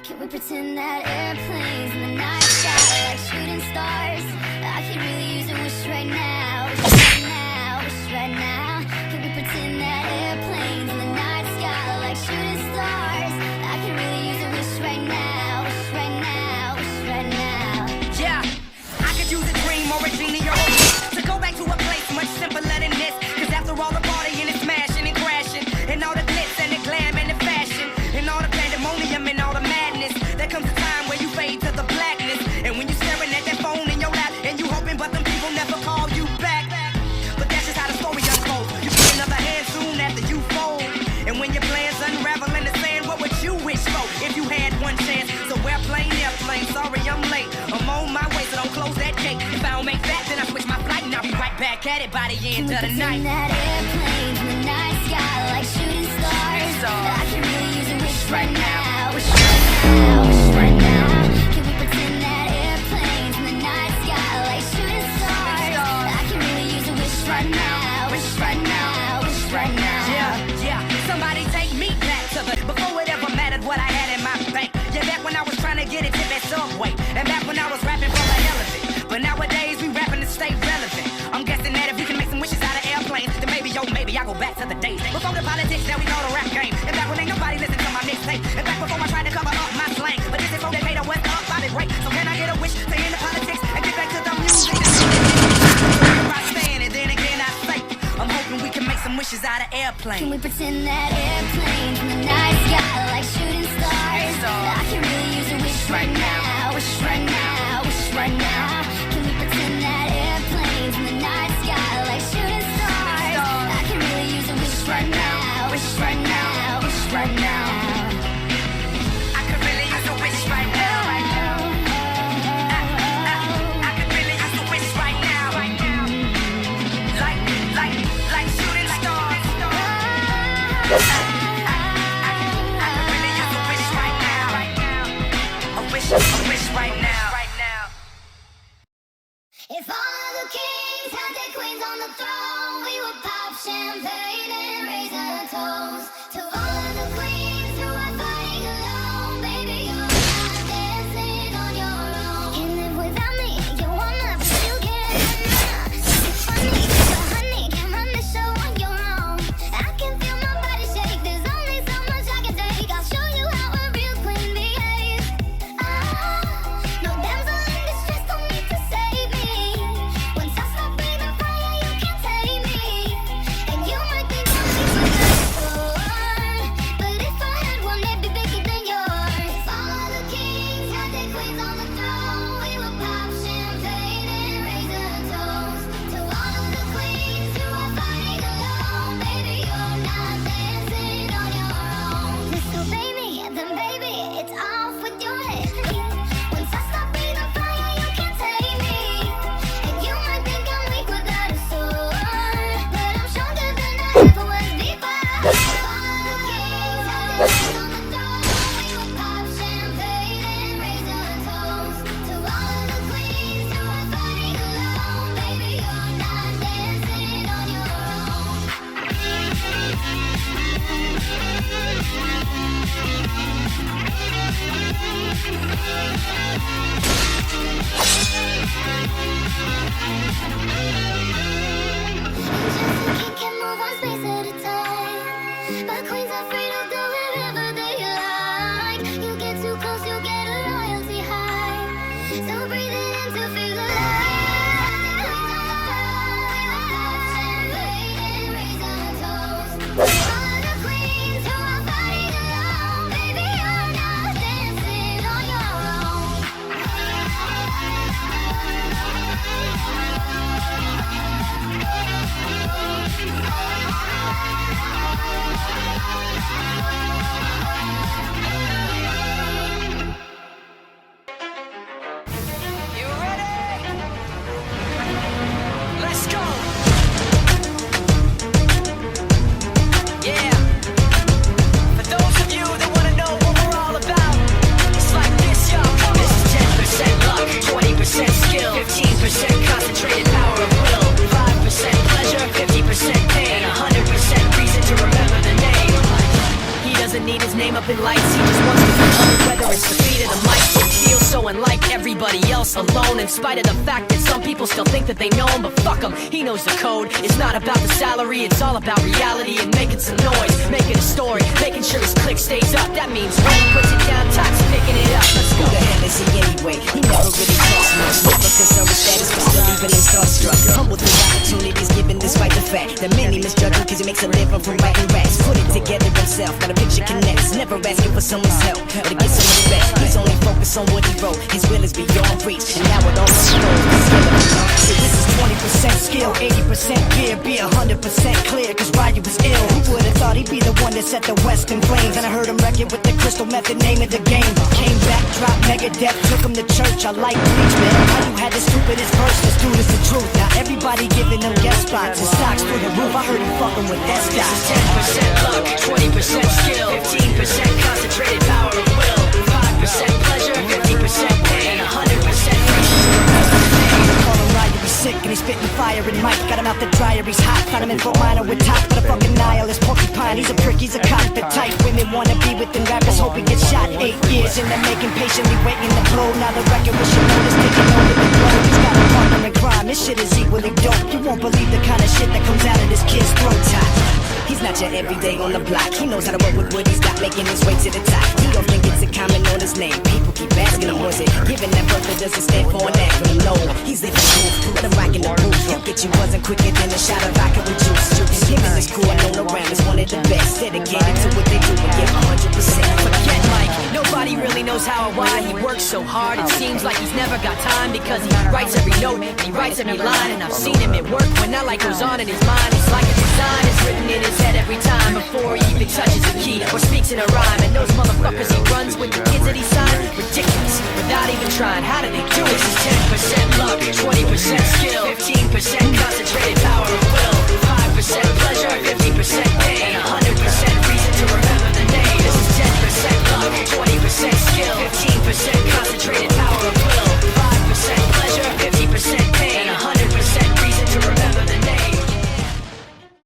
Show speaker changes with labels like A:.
A: Can we pretend that airplanes in the night sky like shooting stars? I could really use a wish right now, wish right now, wish right now. Can we pretend that airplanes in the night sky like shooting stars? I could really use a wish right now, wish right now, wish right now.
B: Yeah, I could use a dream or a genie or a wish to go back to a place much simpler than this. Cause after all the partying and smashing and crashing, and all the glitz and the glam and the fashion, and all the pandemonium and all the madness, there comes a time where you fade to the blackness. And when you're staring at that phone in your lap, and you hoping but them people never call you back. But that's just how the story unfolds. You get another hand soon after you fold. And when your plans unravel in the sand, what would you wish for if you had one chance? So airplane, sorry I'm late. I'm on my way, so don't close that gate. If I don't make that, then I switch my flight, and I'll be right back at it by the end of the night.
A: That airplanes in the night sky like shooting stars. I can really use a wish right now, wish right now, wish right now. Can we pretend that airplanes in the night sky like shooting stars? I can really use a wish right now, wish right now, wish right now.
B: Yeah, somebody take me back to the before it ever mattered what I had in my bank. Yeah, back when I was trying to get it to that subway, and back when I was rapping for the hell of it. But nowadays we rapping to stay relevant. I'm guessing that if we can make some wishes out of airplanes, then maybe I go back to the days before the politics that we call the rap game. And back when ain't nobody listen to my mixtape. And back before I tried to cover up my slang. But this is so they made a what's up, Bobby Ray. So can I get a wish to end the politics and get back to the music? I stand, and then again I say, I'm hoping we can make some wishes out of airplanes.
A: Can we pretend that airplanes in the night sky like shooting stars? I can really use a wish right now, wish right now, wish right now. Can we pretend that airplanes in the night sky like shooting stars? I can really use a wish right now, wish right now, wish right now.
B: I could really use a wish right now. I could really use a wish right now. Like shooting stars. I could really use a wish right now. A wish right now.
A: If all of the kings had their queens on the throne, we would pop champagne and raise our toast to all of the queens who are fighting alone. Baby, you're not dancing on your own. Can't live without me, you wanna, but you can't. It's funny, but honey, can't run the show on your own. I can feel my body shake, there's only so much I can take. I'll show you how a real queen behaves. No damsel in distress, don't need to save me. Once I stop breathing fire, you can't tame me. And you might think I'm weak with that sword, but if I had one, it'd be bigger than yours. If all of the kings had their queens on the throne, we would pop champagne and raise a toast to all of the queens who are fighting alone. Baby, you're not dancing on your own. Disobey me, then baby, it's off with your head. Once I stop breathing fire, you can't tame me. And you might think I'm weak without a sword, but I'm stronger than I ever was before. All the kings had their queens on the throne, we would pop champagne and raise a toast to all of the queens who are fighting alone. Baby, you're not dancing on your He can move one space at a time, but queens are free to go wherever they like. You get too close, you get a royalty high. So breathe it in to feel alive. Champagne and raise a toast to all the queens who are fighting alone. Baby, you're not dancing on your own.
B: doesn't need his name up in lights. He just wants to be heard, whether it's the beat of the mic. He feels so unlike everybody else, alone, in spite of the fact that some people still think that they know him. But fuck him, he knows the code. It's not about the salary, it's all about reality and making some noise, making a story, making sure his click stays up. That means when he puts it down, Tox picking it up. Let's go.
C: Who the hell is he anyway? He never really talks much. Never concerned with status, but still even in starstruck. Humble through opportunities given despite the fact that many misjudge him cause he makes a living from writing raps. Put it together himself, got a picture connects. Never asking for someone's help or to get some respect. He's only focused on what he wrote. His will is beyond reach, and now it all flows. So this is 20% skill, 80% fear. Be 100% clear, cause Ryu was ill. Who would've thought he'd be the one that set the West in flames? And I heard him wreck it with the crystal method, name of the game. Came back, dropped Megadeth, took him to church. I like preach, man. How you had the stupidest verse? This dude is the truth. Now everybody giving them guest spots and stocks through the roof. I heard he fucking with that stock.
B: 10% luck, 20% skill, 15% concentrated power of will, 5% pleasure, 50% pain, 100%
C: Call him Ryu, he's sick and he's spitting fire and Mike got him out the dryer, he's hot. Found him in Fort Minor with top, but a fucking nihilist porcupine. He's a prick, he's a cock. The type women wanna be with them rappers, hope he gets shot. 8 years in the making, patiently waiting to blow. Now the record with your notice taking over the globe. He's got a partner in crime, this shit is equally dope. You won't believe the kind of shit that comes out of this kid's throat. He's not your everyday on the block. He knows how to work with what he's got, making his way to the top. He often gets a comment on his name. People keep asking him, was it given that birth that doesn't stand for an acronym? No, he's living proof. Let him rock in the booth. He'll get you buzzing quicker than a shot of vodka with juice. Him and his crew are known around as one of the best. Dedicated to what they do and give 100%.
B: Forget Mike, nobody really knows how or why he works so hard. It seems like he's never got time because he writes every note, he writes every line. And I've seen him at work when that light goes on in his mind. It's like a design is written in his head every time before he even touches a key or speaks in a rhyme. And those motherfuckers he runs with, the kids that he signed, ridiculous, without even trying. How do they do it? This is 10% luck, 20% skill, 15% concentrated power of will, 5% pleasure, 50%